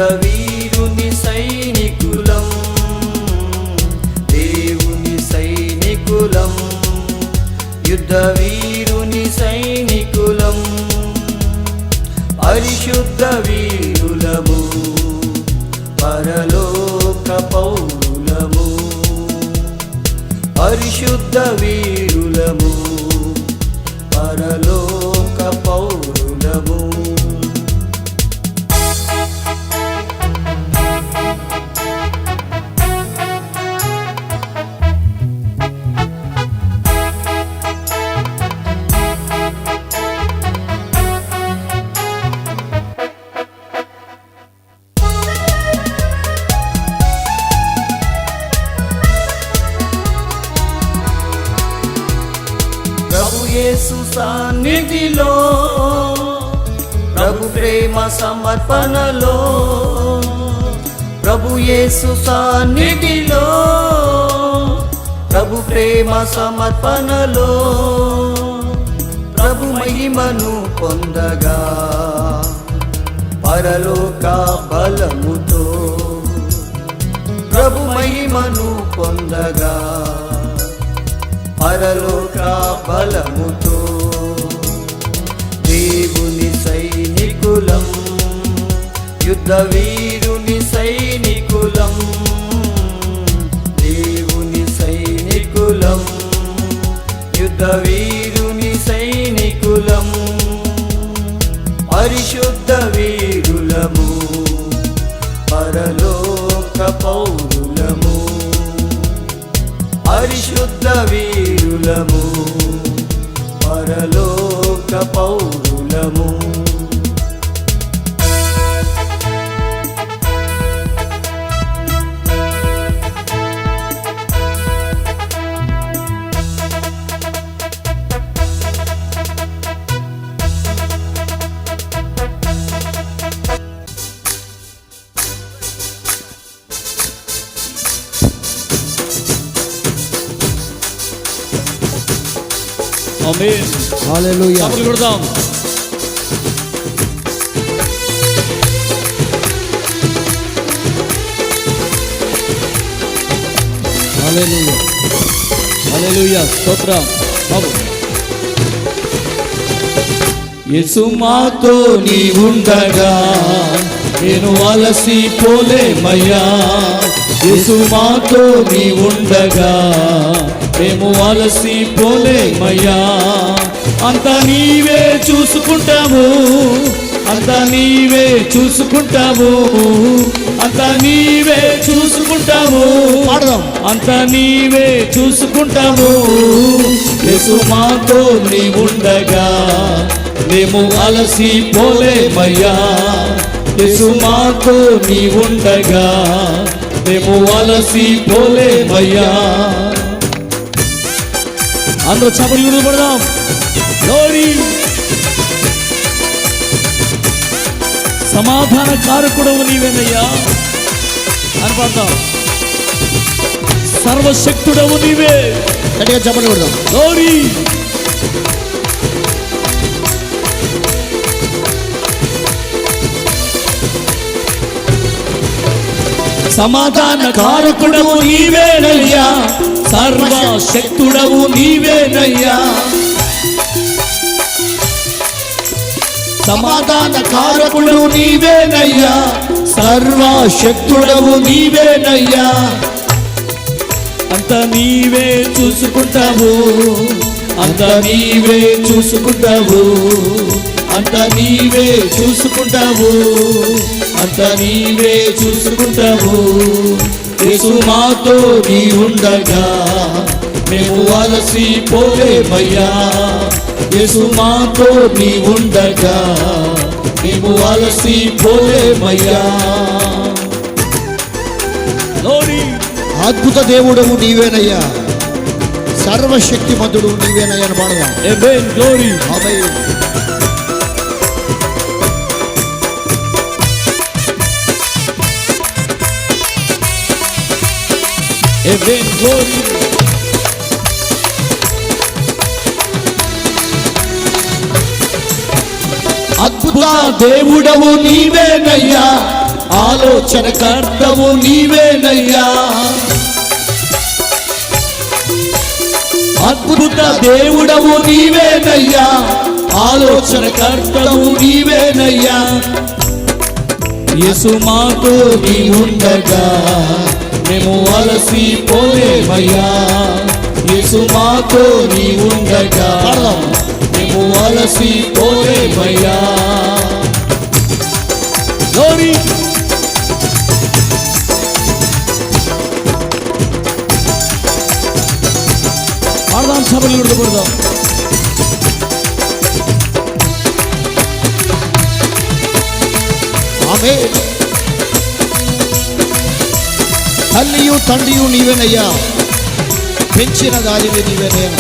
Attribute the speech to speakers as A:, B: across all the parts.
A: వీరుని సైనికులం, దేవుని సైనికులం, యుద్ధ వీరుని సైనికులం, పరిశుద్ధ వీరులము, పరలోక పౌరులము, పరిశుద్ధ వీరులము, పరలోక పౌరులము. ప్రభు యేసు సన్నిధిలో, ప్రభు ప్రేమ సమర్పణలో, ప్రభు యేసు సన్నిధిలో, ప్రభు ప్రేమ సమర్పణలో, ప్రభు మహిమను పొందగా పరలోక బలముతో, ప్రభు మహిమను పొందగా పరలోక బలముతో, దేవుని సైనికులం, యుద్ధ వీరుని సైనికులం, దేవుని సైనికులం, యుద్ధ వీరుని సైనికులం, పరిశుద్ధ వీరులము, పరలోక పౌరులము, పరిశుద్ధ వీరులము, పరలోక పౌరులము.
B: ఆమేన్.
C: హల్లెలూయా.
B: చప్పట్లు కొడదాం.
C: హల్లెలూయా.
B: హల్లెలూయా. స్తోత్రం. బాబు యేసు మాతో నీ ఉండగా నేను అలసిపోలేమయ్యా, యేసు మాతో నీ ఉండగా మేము అలసిపోలేమయ్యా, అంత నీవే చూసుకుంటావు, అంత నీవే చూసుకుంటావు, అంత నీవే చూసుకుంటావు, అంత నీవే చూసుకుంటావు, యేసు మాతో నీ ఉండగా మేము అలసిపోలేమయ్యా, యేసు మాతో నీ ఉండగా మేము అలసిపోలేమయ్యా. అందరూ చప్పట్లు పడదాం. గ్లోరీ. సమాధాన కారకుడవు నీవేనయ్యా అని పాడతాం. సర్వశక్తుడవు నీవే.
C: గట్టిగా చప్పట్లు కొడదాం.
B: గ్లోరీ. సమాధాన కారకుడవు నీవేనయ్యా, సర్వశక్తుడవు నీవేనయ్యా, సమాధాన కారకుడు నీవేనయ్యా, సర్వశక్తుడవు నీవేనయ్యా, అంత నీవే చూసుకుంటావు, అంత నీవే చూసుకుంటావు, అంత నీవే చూసుకుంటావు, అంత నీవే చూసుకుంటావు, యేసు మాతో నీ ఉండగా మేము అలసిపోలేమయ్యా, యేసు మాతో నీ ఉండగా మేము అలసిపోలేమయ్యా.
C: అద్భుత దేవుడవు నీవేనయ్యా, సర్వశక్తిమంతుడు నీవేనయ్యా అని పాడదాం.
B: ఆమేన్. గ్లోరీ.
C: ఆమేన్.
B: ఆమేన్. గ్లోరీ. అద్భుత దేవుడవు నీవేనయ్యా, ఆలోచనకర్తవు నీవేనయ్యా. అద్భుత దేవుడవు నీవేనయ్యా, ఆలోచనకర్తవు నీవేనయ్యా. యేసు మాతో నీ ఉండగా మేము అలసిపోలేమయ్యా. యేసు మాతో నీ ఉండగా మేము అలసిపోలేమయ్యా. Glory. పాడదాం, సభలు కొడదాం.
C: ఆమేన్. తల్లియు తండ్రియు నీవేనయ్యా, పెంచిన దారిని నీవేనయ్యా.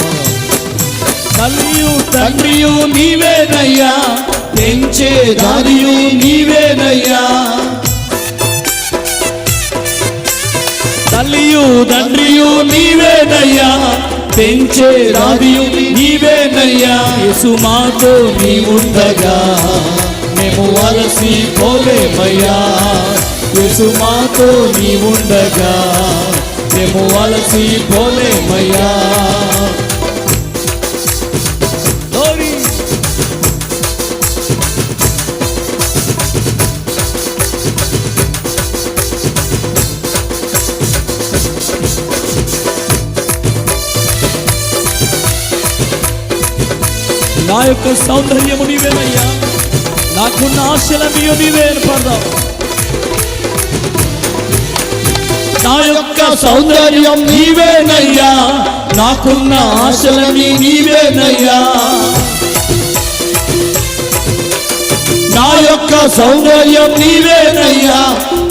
B: తల్లియు తండ్రియు నీవేనయ్యా, పెంచే దారియు నీవేనయ్యా. తల్లియు తండ్రియు నీవేనయ్యా, పెంచే దారియు నీవేనయ్యా. యేసు మాతో నీ ఉండగా మేము అలసిపోలేమయ్యా. యేసు మాతో నీ ఉండగా మేము అలసిపోలేమయ్యా. నా యొక్క సౌందర్యము నీవేనయ్యా, నాకున్న ఆశలమియు నీవే పడదాం. నా యొక్క సౌందర్యం నీవేనయ్యా, నాకున్న ఆశలని నీవేనయ్యా. నా యొక్క సౌందర్యం నీవేనయ్యా,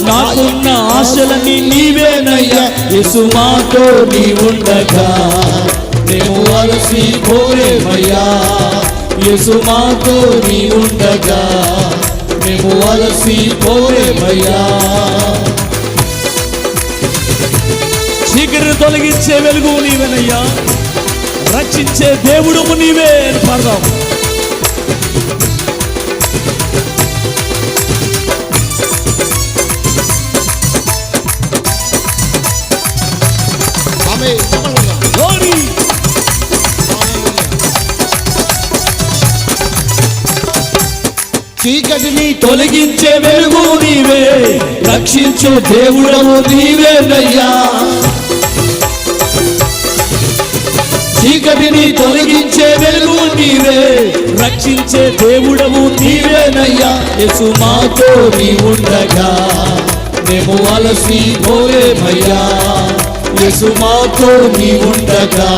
B: నాకున్న ఆశలని నీవేనయ్యా. యేసు మాతో నీ ఉండగా మేము అలసిపోలేమయ్యా. యేసు మాతో నీ ఉండగా మేము అలసిపోలేమయ్యా. చీకటిని తొలగించే వెలుగు నీవేనయ్యా, రక్షించే దేవుడు నీవే పాడదాం.
C: ఆమేన్.
B: Glory. చీకటిని తొలగించే వెలుగు నీవే, రక్షించే దేవుడవు నీవేనయ్యా. చీకటిని తొలగించే వెలుగు నీవే, రక్షించే దేవుడవు నీవేనయ్యా. యేసు మాతో నీ ఉండగా మేము అలసిపోలేమయ్యా. యేసు మాతో నీ ఉండగా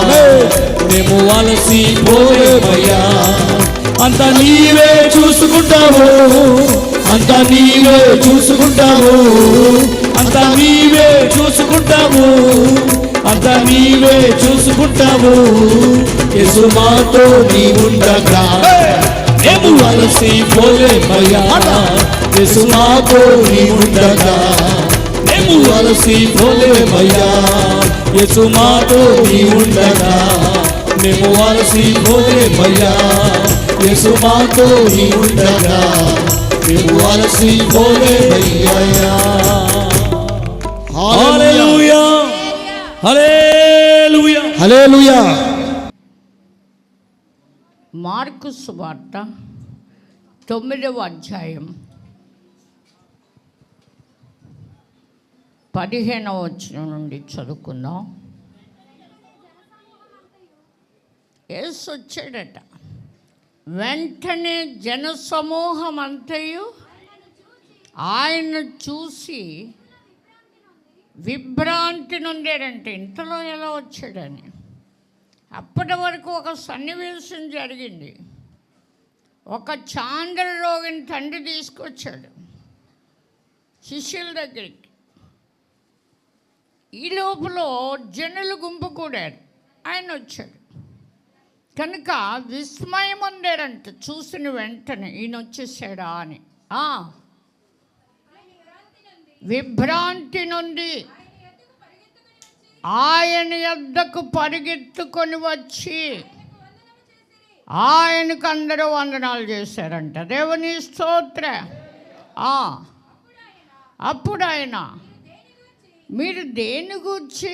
B: మేము అలసిపోలేమయ్యా. అంత నీవే చూసుకుంటావు, అంత నీవే చూసుకుంటావు, అంత నీవే చూసుకుంటావు, అంత నీవే చూసుకుంటావు. యేసు మాతో నీ ఉండగా మేము అలసిపోలేమయ్యా. యేసు మాతో నీ ఉండగా మేము అలసిపోలేమయ్యా. యేసు మాతో నీ ఉండగా మేము అలసిపోలేమయ్యా. యేసు మాతో నీ ఉండగా మేము అలసిపోలేమయ్యా. హల్లెలూయా, హల్లెలూయా,
C: హల్లెలూయా.
D: మార్కు సువార్త 9వ అధ్యాయం 15వ వచనం నుండి చదువుకుందాం. యేసు వచ్చాడట. వెంటనే జనసమూహం అంతయు ఆయన చూసి విభ్రాంతి నొందాడంటే ఇంతలో ఎలా వచ్చాడని. అప్పటి వరకు ఒక సన్నివేశం జరిగింది. ఒక చాంద్ర రోగిని తండ్రి తీసుకొచ్చాడు శిష్యుల దగ్గరికి. ఈ లోపల జనులు గుంపు కూడారు. ఆయన వచ్చాడు కనుక విస్మయం పొందారంట. చూసిన వెంటనే ఈయన వచ్చేసాడా అని. విభ్రాంతి నుండి ఆయన యొద్దకు పరిగెత్తుకొని వచ్చి ఆయనకు అందరూ వందనాలు చేశారంట. దేవుని స్తోత్ర. అప్పుడు ఆయన మీరు దేని గురించి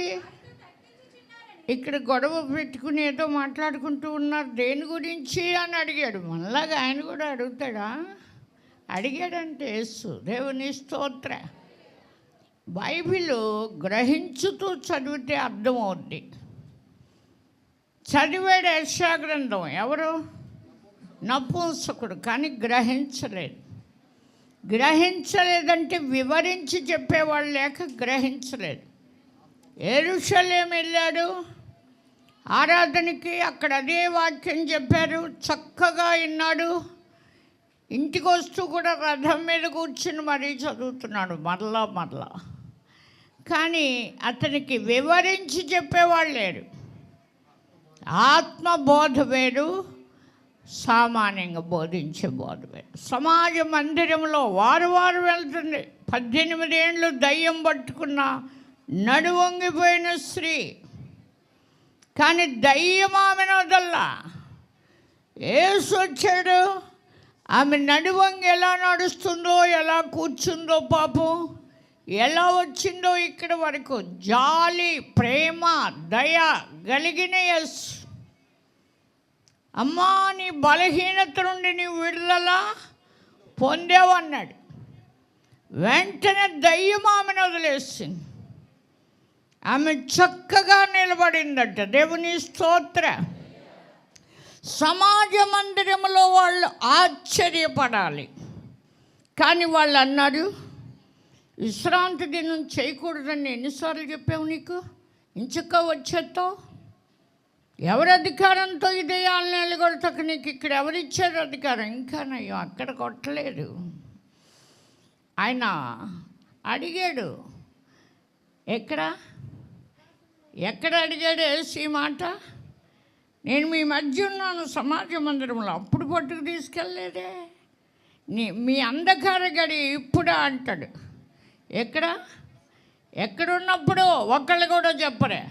D: ఇక్కడ గొడవ పెట్టుకుని ఏదో మాట్లాడుకుంటూ ఉన్నారు, దేని గురించి అని అడిగాడు. మనలాగా ఆయన కూడా అడుగుతాడా? అడిగాడంటే యేసు. దేవుని స్తోత్ర. బైబిల్ గ్రహించుతూ చదివితే అర్థమవుద్ది. చదివాడు యెషయా గ్రంథం, ఎవరు? నపుంసకుడు. కానీ గ్రహించలేదంటే వివరించి చెప్పేవాళ్ళు లేక గ్రహించలేదు. యెరూషలేము వెళ్ళాడు ఆరాధనకి, అక్కడ అదే వాక్యం చెప్పారు, చక్కగా విన్నాడు. ఇంటికి వస్తూ కూడా రథం మీద కూర్చుని మరీ చదువుతున్నాడు మరలా. కానీ అతనికి వివరించి చెప్పేవాళ్ళు లేరు. ఆత్మబోధ వేరు, సామాన్యంగా బోధించే బోధ వేరు. సమాజ మందిరంలో వారు వెళ్తుంది. 18 ఏళ్ళు దయ్యం పట్టుకున్న నడువంగిపోయిన స్త్రీ, కానీ దయ్యం ఆమెను వదల్లా. యేసు వచ్చాడు, ఆమె నడువంగి ఎలా నడుస్తుందో, ఎలా కూర్చుందో, పాపం ఎలా వచ్చిందో ఇక్కడ వరకు. జాలి, ప్రేమ, దయ కలిగిన యేసు. అమ్మా, నీ బలహీనత నుండి నీ విడుదల పొందేవన్నాడు. వెంటనే దయ్యం ఆమెను వదిలేసింది. ఆమె చక్కగా నిలబడిందట. దేవుని స్తోత్ర. సమాజ మందిరంలో వాళ్ళు ఆశ్చర్యపడాలి. కానీ వాళ్ళు అన్నారు, విశ్రాంతి దినం చేయకూడదని ఎన్నిసార్లు చెప్పావు నీకు? ఇంచక్క వచ్చేస్తావు. ఎవరి అధికారంతో ఈ దెయ్యాలను వెళ్ళగొడతాక నీకు ఇక్కడ ఎవరిచ్చారు అధికారం? ఇంకా నయ్యో, అక్కడ కొట్టలేదు. ఆయన అడిగాడు, ఎక్కడ అడిగాడు యేసు ఈ మాట? నేను మీ మధ్య ఉన్నాను సమాజ మందిరంలో, అప్పుడు పట్టుకు తీసుకెళ్ళలేదే. మీ అంధకార గడి ఇప్పుడా అంటాడు. ఎక్కడున్నప్పుడు ఒకళ్ళు కూడా చెప్పరే.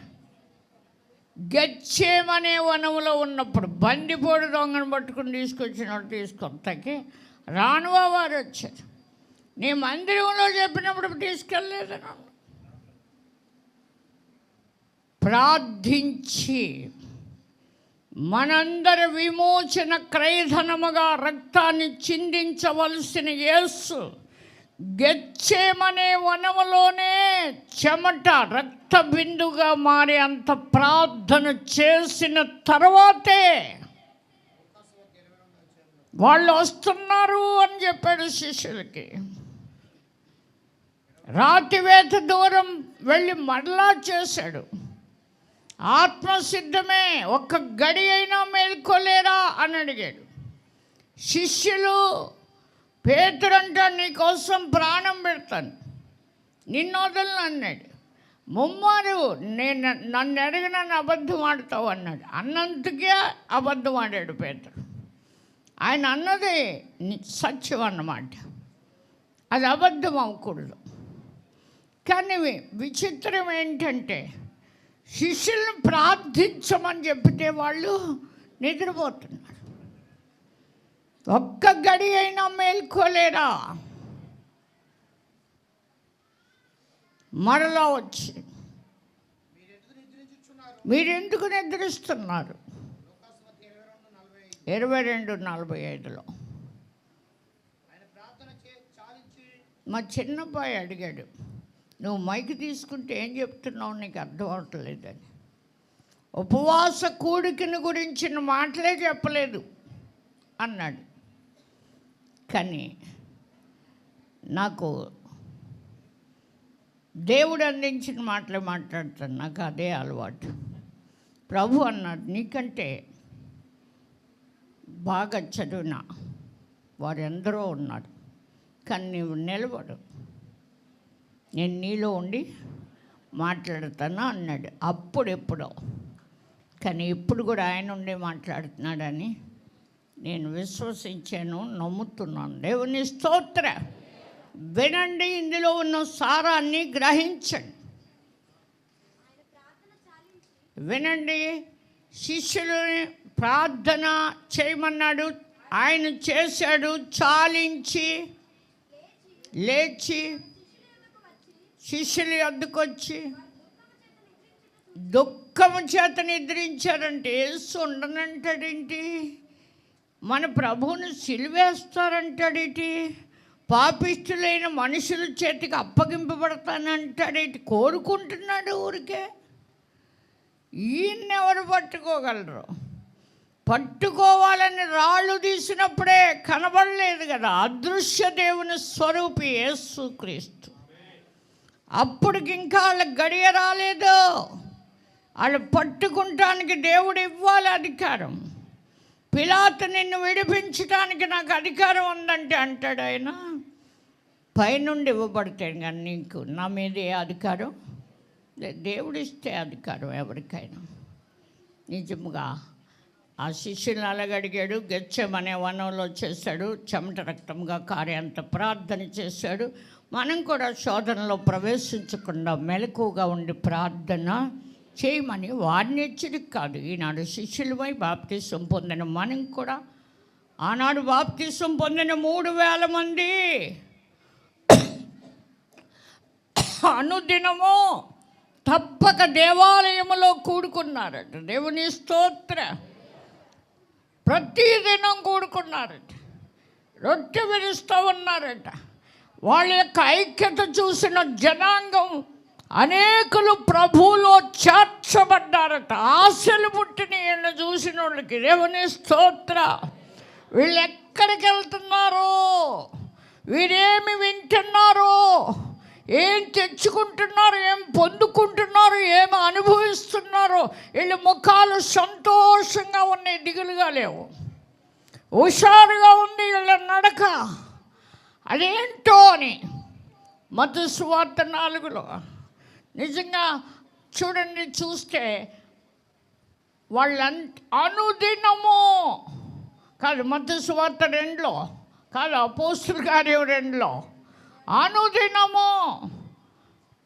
D: గెత్సేమనే వనములో ఉన్నప్పుడు బందిపోడు దొంగను పట్టుకుని తీసుకొచ్చినట్టు తీసుకొస్తాకి రానువా వారు వచ్చారు. నీ మందిరంలో చెప్పినప్పుడు తీసుకెళ్ళలేదని ప్రార్థించి మనందరి విమోచన క్రయధనముగా రక్తాన్ని చిందించవలసిన యేసు గెత్సేమనే వనములోనే చెమట రక్త బిందుగా మారి అంత ప్రార్థన చేసిన తర్వాతే వాళ్ళు వస్తున్నారు అని చెప్పాడు శిష్యులకి. రాతివేత దూరం వెళ్ళి మరలా చేశాడు. ఆత్మసిద్ధమే, ఒక్క గడి అయినా మేల్కోలేరా అని అడిగాడు. శిష్యులు, పేతురంట నీకోసం ప్రాణం పెడతాను, నిన్ను వదలను అన్నాడు. ముమ్మారు నన్ను అడిగిన అబద్ధం ఆడుతావు అన్నాడు. అన్నందుకే అబద్ధం ఆడాడు పేతురు. ఆయన అన్నది సత్యం అన్నమాట, అది అబద్ధం అవ్వకూడదు. కానీ విచిత్రం ఏంటంటే శిష్యులను ప్రార్థించమని చెప్తే వాళ్ళు నిద్రపోతున్నారు. ఒక్క గడి అయినా మేల్కోలేరా? మరలా వచ్చి మీరెందుకు నిద్రిస్తున్నారు? 22:45 మా చిన్నబ్బాయి అడిగాడు, నువ్వు మైక్ తీసుకుంటే ఏం చెప్తున్నావు, నీకు అర్థం అవట్లేదని. ఉపవాస కూడికని గురించిన మాటలే చెప్పలేదు అన్నాడు. కానీ నాకు దేవుడు అందించిన మాటలే మాట్లాడతాను, నాకు అదే అలవాటు. ప్రభు అన్నాడు, నీకంటే బాగా చదివిన వారు ఎందరో ఉన్నారు, కానీ నీవు నిలబడు, నేను నీలో ఉండి మాట్లాడుతాను అన్నాడు. అప్పుడెప్పుడో, కానీ ఇప్పుడు కూడా ఆయన ఉండి మాట్లాడుతున్నాడని నేను విశ్వసించాను, నమ్ముతున్నాను. దేవుని స్తోత్ర. వినండి, ఇందులో ఉన్న సారాన్ని గ్రహించండి. వినండి, శిష్యులని ప్రార్థన చేయమన్నాడు, ఆయన చేశాడు. చాలించి లేచి శిష్యులు వద్దకొచ్చి దుఃఖము చేత నిద్రించారంటే యేసు ఉండనంటాడేంటి? మన ప్రభువుని సిలువేస్తారంటాడేంటి? పాపిష్టులైన మనుషుల చేతికి అప్పగింపబడతానంటాడేంటి? కోరుకుంటున్నాడు ఊరికే. ఈయన్నెవరు పట్టుకోగలరు? పట్టుకోవాలని రాళ్ళు తీసినప్పుడే కనబడలేదు కదా అదృశ్య దేవుని స్వరూపి యేసుక్రీస్తు. అప్పటికి ఇంకా వాళ్ళకి గడియ రాలేదు. వాళ్ళు పట్టుకుంటానికి దేవుడు ఇవ్వాలి అధికారం. పిలాతు నిన్ను విడిపించడానికి నాకు అధికారం ఉందంటే అంటాడు ఆయన, పైనుండి ఇవ్వబడతాడు కానీ నీకు నా మీద ఏ అధికారం? దేవుడు ఇస్తే అధికారం ఎవరికైనా. నిజముగా ఆ శిష్యులను అలాగడిగాడు. గెత్సేమనే వనంలో చేశాడు, చెమట రక్తంగా కారేంత ప్రార్థన చేశాడు. మనం కూడా శోధనలో ప్రవేశించకుండా మెలకువగా ఉండి ప్రార్థన చేయమని వారిని హెచ్చరిక కాదు. ఈనాడు శిష్యులమై బాప్తిసం పొందిన మనం కూడా ఆనాడు బాప్తిసం పొందిన 3,000 మంది అనుదినము తప్పక దేవాలయములో కూడుకున్నారట. దేవుని స్తోత్ర. ప్రతిదినం కూడుకున్నారట, రొట్టె విరుస్తూ ఉన్నారట. వాళ్ళ యొక్క ఐక్యత చూసిన జనాంగం అనేకులు ప్రభువులో చేర్చబడ్డారట. ఆశలు పుట్టిన వీళ్ళని చూసిన వాళ్ళకి దేవుని స్తోత్ర. వీళ్ళు ఎక్కడికి వెళ్తున్నారో, వీరేమి వింటున్నారో, ఏం తెచ్చుకుంటున్నారు, ఏం పొందుకుంటున్నారు, ఏమి అనుభవిస్తున్నారో, వీళ్ళ ముఖాలు సంతోషంగా ఉన్నాయి, దిగులుగా లేవు. హుషారుగా ఉంది వీళ్ళ నడక. అదేంటో అని మత్తయి సువార్త 4లో నిజంగా చూడండి, చూస్తే వాళ్ళ అనుదినము కాదు, మత్తయి సువార్త 2లో కాదు, అపోస్తుల కార్యం 2లో అనుదినము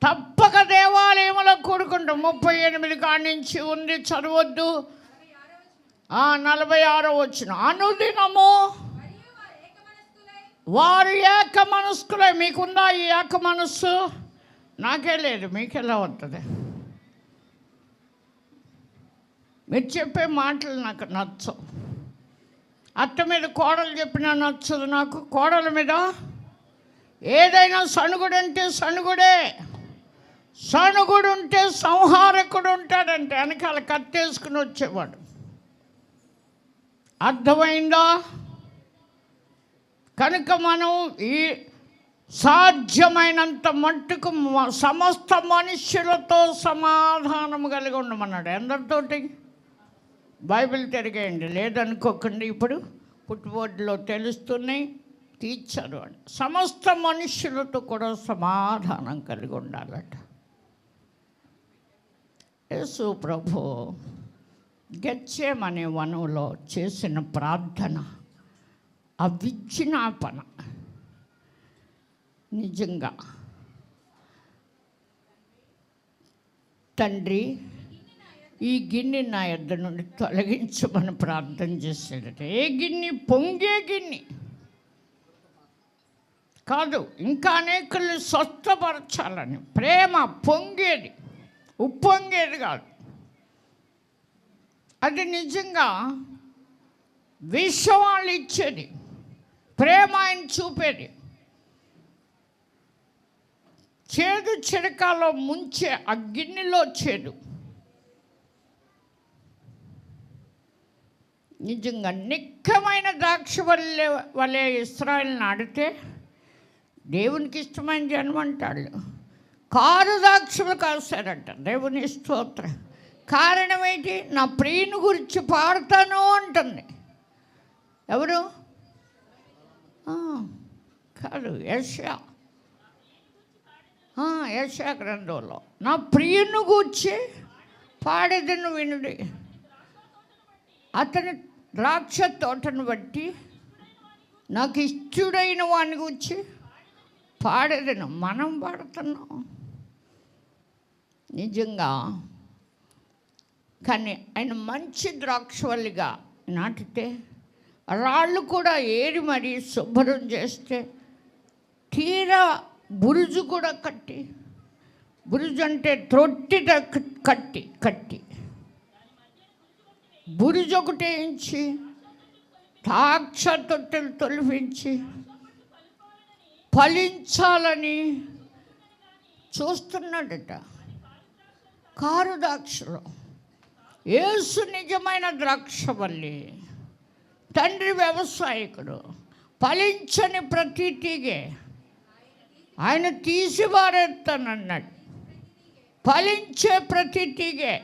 D: తప్పక దేవాలయంలో కూడుకుంటాం. 38 కాడి నుంచి ఉంది, చదవద్దు. 46వ వచనం, అనుదినము వారు ఏక మనస్కులై. మీకుందా ఈ ఏక మనస్సు? నాకే లేదు, మీకెలా ఉంటుంది? మీరు చెప్పే మాటలు నాకు నచ్చవు. అత్త మీద కోడలు చెప్పినా నచ్చదు నాకు. కోడల మీద ఏదైనా సణుగుడంటే సణుగుడే. సణుగుడు ఉంటే సంహారకుడు ఉంటాడంటే వెనకాల కత్తేసుకుని వచ్చేవాడు. అర్థమైందా? కనుక మనం ఈ సాధ్యమైనంత మట్టుకు సమస్త మనుష్యులతో సమాధానం కలిగి ఉండమన్నాడు. అందరితోటి బైబిల్ తిరిగేయండి, లేదనుకోకండి. ఇప్పుడు పుట్టుబోర్డులో తెలుస్తున్నాయి, తీర్చారు అని. సమస్త మనుష్యులతో కూడా సమాధానం కలిగి ఉండాలట. యేసు ప్రభు గెత్సేమనే వనంలో చేసిన ప్రార్థన, ఆ విజ్ఞాపన నిజంగా తండ్రి ఈ గిన్నె నా యొద్ద నుండి తొలగించమని ప్రార్థన చేశాడట. ఏ గిన్నె? పొంగే గిన్నె కాదు, ఇంకా అనేకుల్ని స్వస్థపరచాలని ప్రేమ పొంగేది, ఉప్పొంగేది కాదు. అది నిజంగా విషం వాళ్ళు ఇచ్చేది, ప్రేమ ఆయన చూపేది. చేదు చిరకాలో ముంచే ఆ గిన్నెలో చేదు. నిజంగా నిక్కమైన ద్రాక్ష వలె ఇశ్రాయేలుని ఆడితే దేవునికి ఇష్టమైన జన్మ అంటాడు. కారు ద్రాక్షలు కాస్తారంట. దేవుని స్తోత్రం. కారణం ఏంటి? నా ప్రియుని గురించి పాడతాను అంటుంది. ఎవరు? కాదు, యెషయా. యెషయా గ్రంథంలో నా ప్రియుని గూర్చి పాడేదను వినుడి. అతని ద్రాక్ష తోటను బట్టి నాకు ఇష్టడైన వాడిని గూర్చి పాడేదను. మనం పాడుతున్నాం నిజంగా. కానీ ఆయన మంచి ద్రాక్షవల్లిగా నాటితే, రాళ్ళు కూడా ఏరి మరీ శుభ్రం చేస్తే, తీరా బురుజు కూడా కట్టి బురుజు అంటే త్రొట్టి కట్టి బురుజు ఒకటి వేయించి ద్రాక్ష తొట్టెలు తొలిపించి ఫలించాలని చూస్తున్నాడట. కారు ద్రాక్షలో యేసు నిజమైన ద్రాక్షవల్లి, తండ్రి వ్యవసాయకుడు. ఫలించని ప్రతి తీగే ఆయన తీసి పారేస్తానన్నాడు. ఫలించే ప్రతి తీగే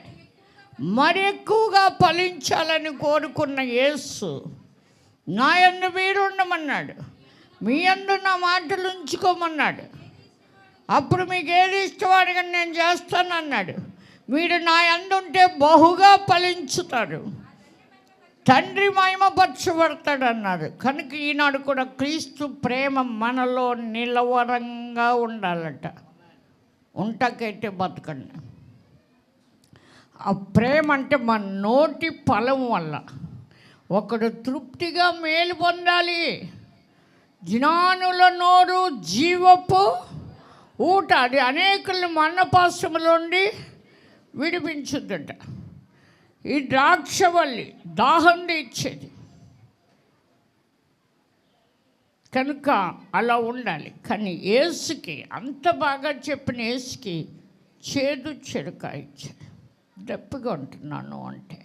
D: మరెక్కువగా ఫలించాలని కోరుకున్న యేసు నా యందు మీరు ఉండమన్నాడు, మీ యందు నా మాటలు ఉంచుకోమన్నాడు. అప్పుడు మీకు ఏది ఇష్టవాడిగా నేను చేస్తానన్నాడు. మీరు నా యందు ఉంటే బహుగా ఫలించుతారు, తండ్రి మహిమపరచబడతాడు అన్నారు. కనుక ఈనాడు కూడా క్రీస్తు ప్రేమ మనలో నిలవరంగా ఉండాలట. ఉంటకైతే బతకండి. ఆ ప్రేమ అంటే మన నోటి ఫలం వల్ల ఒకడు తృప్తిగా మేలు పొందాలి. జ్ఞానుల నోరు జీవపు ఊట, అది అనేకుల్ని మన్నపాశముల నుండి విడిపించుద్దట. ఈ ద్రాక్షవల్లి దాహం తీర్చేది కనుక అలా ఉండాలి. కానీ యేసుకి అంత బాగా చెప్పిన యేసుకి చేదు చెడుక ఇచ్చాడు. దప్పిగా ఉంటున్నాను అంటే.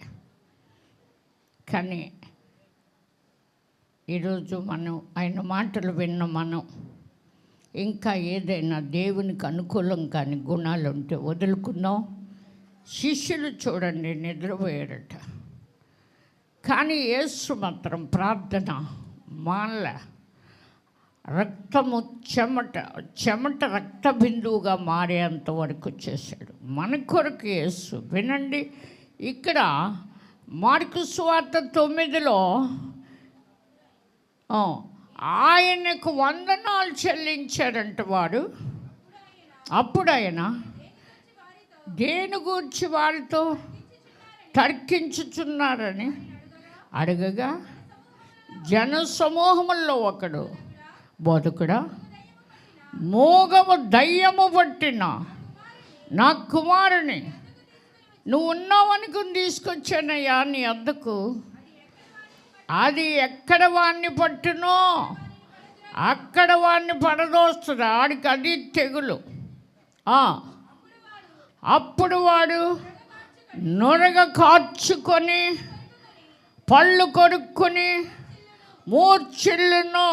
D: కానీ ఈరోజు మనం ఆయన మాటలు విన్న మనం ఇంకా ఏదైనా దేవునికి అనుకూలం కాని గుణాలు ఉంటే వదులుకుందాం. శిష్యులు చూడండి నిద్రపోయారట, కానీ యేసు మాత్రం ప్రార్థన మాల రక్తము చెమట రక్త బిందువుగా మారేంత వరకు చేశాడు మన కొరకు యేసు. వినండి, ఇక్కడ మార్కు సువార్త 9లో ఆయనకు వందనాలు చెల్లించాడంట వాడు. అప్పుడు ఆయన దేని గూర్చి వారితో తర్కించుచున్నారని అడగగా, జన సమూహముల్లో ఒకడు, బోధకుడా, మోగము దయ్యము పట్టిన నా కుమారుని నువ్వు ఉన్నావనుకుని తీసుకొచ్చానయ్యా నీ వద్దకు. అది ఎక్కడ వాడిని పట్టునో అక్కడ వాడిని పడదోస్తుంది. ఆడికి అది తెగులు. అప్పుడు వాడు నొరగ కార్చుకొని పళ్ళు కొరుక్కుని మూర్ఛిల్లును.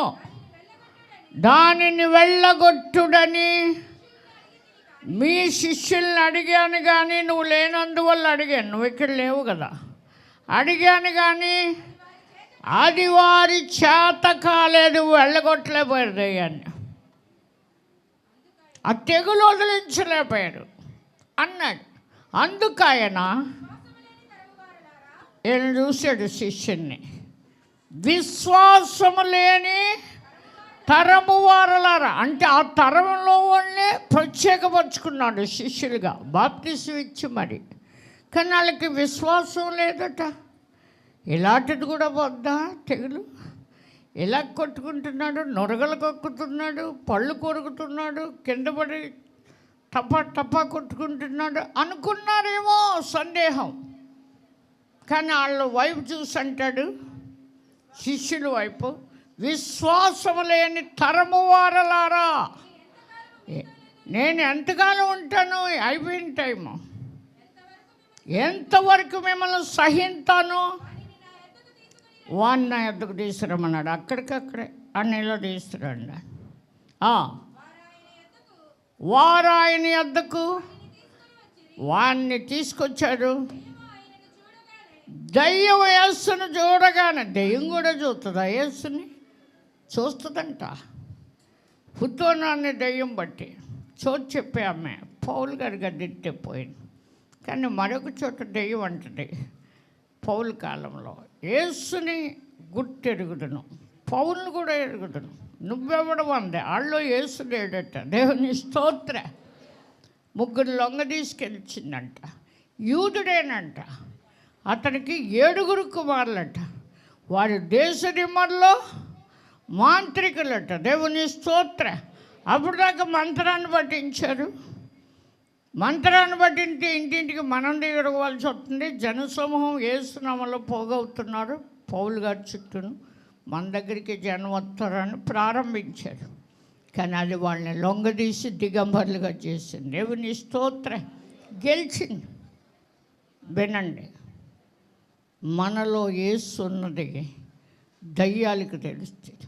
D: దానిని వెళ్ళగొట్టుడని మీ శిష్యుల్ని అడిగాను, కానీ నువ్వు లేనందువల్ల అడిగాను. నువ్వు ఇక్కడ లేవు కదా. అడిగాను కానీ అది వారి చేత కాలేదు, వెళ్ళగొట్టలేకపోయారు దయ్యాన్ని. ఆ తెగులు వదిలించలేకపోయారు అన్నాడు. అందుకైనా ఈయన చూశాడు శిష్యుణ్ణి, విశ్వాసము లేని తరము వారలారా అంటే ఆ తరంలో వాళ్ళే ప్రత్యేకపరుచుకున్నాడు శిష్యులుగా బాప్తిసం ఇచ్చి మరి. కానీ వాళ్ళకి విశ్వాసం లేదట. ఇలాంటిది కూడా వద్దా తెగులు? ఇలా కొట్టుకుంటున్నాడు, నొరగలు కొక్కుతున్నాడు, పళ్ళు కొరుకుతున్నాడు, కింద పడి టపా కొట్టుకుంటున్నాడు అనుకున్నారేమో సందేహం. కానీ వాళ్ళ వైపు చూసి అంటాడు, శిష్యుల వైపు, విశ్వాసము లేని తరము వారలారా, నేను ఎంతకాలం ఉంటాను? అయిపోయిన టైము. ఎంతవరకు మిమ్మల్ని సహింతాను? వాడిని నా ఎద్దకు తీసుకురమ్మన్నాడు. అక్కడికక్కడే అన్నిలో తీసుకురండి. వారు ఆయన ఎద్దకు వాడిని తీసుకొచ్చాడు. దయ్యం యేసును చూడగానే, దయ్యం కూడా చూస్తుందా యేసుని? చూస్తుందంట. పుత్తోనాన్ని దయ్యం బట్టి చెప్పే ఆమె పౌలు గారి గద్దెట్టే పోయింది. కానీ మరొక చోట దయ్యం అంటది పౌలు కాలంలో, యేసుని గుర్తెరుగుదును, పౌలుని కూడా ఎరుగుదును, నువ్వెవడం అందే. వాళ్ళు యేసు లేడట. దేవుని స్తోత్ర. ముగ్గురు లొంగ తీసుకెళ్ళిందంట. యూదుడేనంట. అతనికి 7 కుమారులట. వారి దేశరిమ్మల్లో మాంత్రికులట. దేవుని స్తోత్ర. అప్పుడు దాకా మంత్రాన్ని పట్టించారు. మంత్రాన్ని బట్టి ఇంటింటికి మనం తిరగవలసి వస్తుంది. జనసమూహం ఏసునామలో పోగవుతున్నారు. పౌలు గారి చుట్టూను మన దగ్గరికి జనం వస్తారని ప్రారంభించారు. కానీ అది వాళ్ళని లొంగదీసి దిగంబరులుగా చేసింది. దేవుని స్తోత్రం. గెలిచింది. వినండి, మనలో యేసు ఉన్నది దయ్యాలకు తెలుస్తుంది.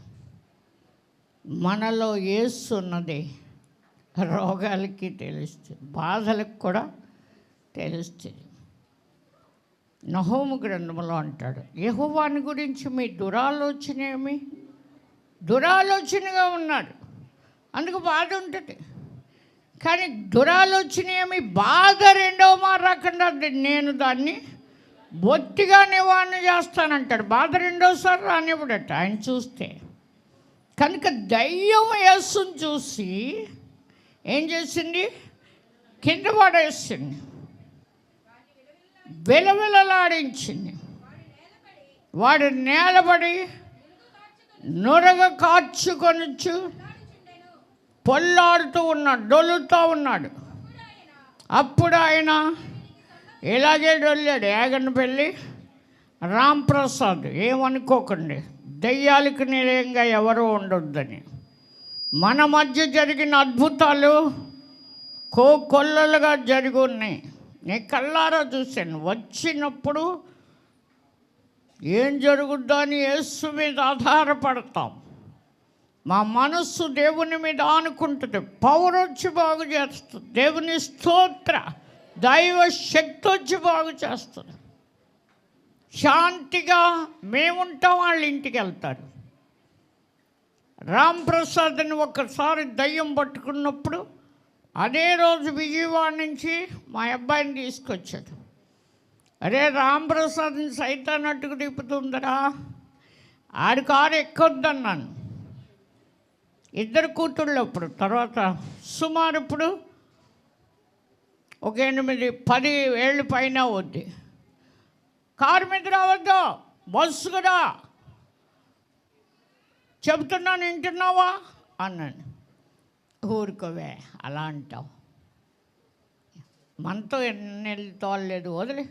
D: మనలో యేసు ఉన్నది రోగాలకి తెలుస్తుంది, బాధలకు కూడా తెలుస్తుంది. నహూము గ్రంథంలో అంటాడు, యెహోవాని గురించి మీ దురాలోచన ఏమి? దురాలోచనగా ఉన్నాడు, అందుకు బాధ ఉంటుంది. కానీ దురాలోచన ఏమి? బాధ రెండవ మాట రాకుండా నేను దాన్ని బొత్తిగా నివారణ చేస్తానంటాడు. బాధ రెండోసారి రానివ్వడట ఆయన చూస్తే. కనుక దయ్యం యేసుని చూసి ఏం చేసింది? కింద పడేసింది, విలవిలలాడించింది. వాడు నేలబడి నురగ కార్చుకొనొచ్చు పొల్లాడుతూ ఉన్నాడు, డొల్లుతూ ఉన్నాడు. అప్పుడు ఆయన ఇలాగే డొల్లాడు. ఏగనపల్లి రాంప్రసాద్, ఏమనుకోకండి, దయ్యాలకు నిలయంగా ఎవరు ఉండొద్దని. మన మధ్య జరిగిన అద్భుతాలు కోకొల్లలుగా జరిగి ఉన్నాయి. నేను కళ్ళారా చూశాను. వచ్చినప్పుడు ఏం జరుగుద్దో అని యేసు మీద ఆధారపడతాం. మా మనస్సు దేవుని మీద ఆనుకుంటుంది. పవర్ వచ్చి బాగు చేస్తుంది. దేవుని స్తోత్ర, దైవ శక్తి వచ్చి బాగు చేస్తుంది. శాంతిగా మేముంటాం, వాళ్ళ ఇంటికి వెళ్తారు. రాంప్రసాద్ని ఒకసారి దయ్యం పట్టుకున్నప్పుడు అదే రోజు విజయవాడ నుంచి మా అబ్బాయిని తీసుకొచ్చాడు. అరే, రాంప్రసాద్ని సైతాన్ అట్టుకు తిప్పుతుందరా, ఆడి కారు ఎక్కొద్దన్నాను. ఇద్దరు కూతుళ్ళు అప్పుడు. తర్వాత సుమారు ఇప్పుడు ఒక 8-10 ఏళ్ళు పైన అవుద్ది. కారు మీద రావద్దు, బస్సు కూడా చెబుతున్నాను, వింటున్నావా అన్నాను. ఊరుకోవే, అలా అంటావు, మనతో ఎన్నెళ్ళు తోలలేదు, వదిలే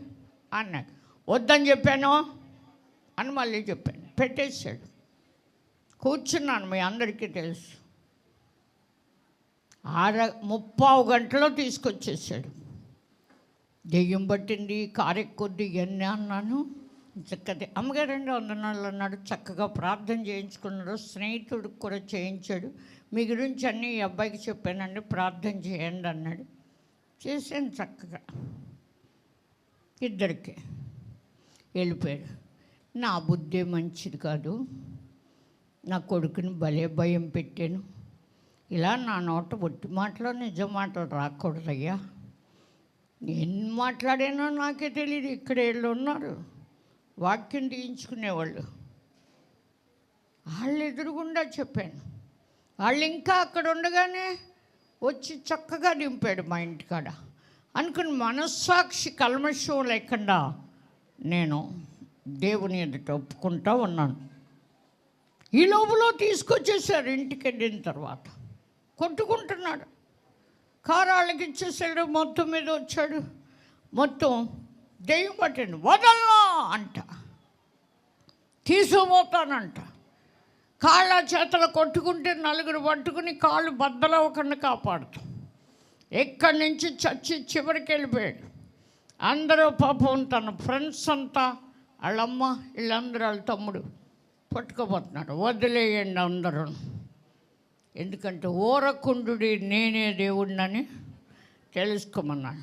D: అన్నాడు. వద్దని చెప్పాను అని మళ్ళీ చెప్పాను. పెట్టేశాడు. కూర్చున్నాను, మీ అందరికీ తెలుసు. 3:15 గంటలో తీసుకొచ్చేసాడు. దెయ్యం పట్టింది, కారు ఎక్కుద్ది, ఇవన్నీ అన్నాను. చక్కది అమ్మగారండి వందనాలు అన్నాడు. చక్కగా ప్రార్థన చేయించుకున్నాడు. స్నేహితుడికి కూడా చేయించాడు. మీ గురించి అన్నీ ఈ అబ్బాయికి చెప్పానండి, ప్రార్థన చేయండి అన్నాడు. చేశాను చక్కగా. ఇద్దరికి వెళ్ళిపోయాడు. నా బుద్ధి మంచిది కాదు, నా కొడుకుని భలే భయం పెట్టాను. ఇలా నా నోట ఒట్టి మాటలో నిజం మాటలు రాకూడదయ్యా. నేను మాట్లాడానో నాకే తెలియదు. ఇక్కడ వీళ్ళు ఉన్నారు, వాక్యం తీయించుకునేవాళ్ళు. వాళ్ళు ఎదురుగుండా చెప్పాను. వాళ్ళు ఇంకా అక్కడ ఉండగానే వచ్చి చక్కగా దింపాడు మా ఇంటికాడ. అనుకుని మనస్సాక్షి కల్మషం లేకుండా నేను దేవుని ఎదుట ఒప్పుకుంటూ ఉన్నాను. ఈ లోపల తీసుకొచ్చేసారు. ఇంటికి వెళ్ళిన తర్వాత కొట్టుకుంటున్నాడు. కారాళ్ళకి ఇచ్చేసాడు. మొత్తం మీద వచ్చాడు. మొత్తం దెయ్యం పట్టండి, వదల్లా అంట, తీసుకుపోతానంట. కాళ్ళ చేతలు కొట్టుకుంటే నలుగురు పట్టుకుని కాళ్ళు బద్దలవ్వకుండా కాపాడుతాం. ఎక్కడి నుంచి చచ్చి చివరికి వెళ్ళిపోయాడు. అందరూ పాపం తన ఫ్రెండ్స్ అంతా, వాళ్ళమ్మ, వీళ్ళందరూ, వాళ్ళ తమ్ముడు పట్టుకోబోతున్నాడు. వదిలేయండి అందరూ, ఎందుకంటే ఊరకుండు నేనే దేవుడినని తెలుసుకోమన్నాడు.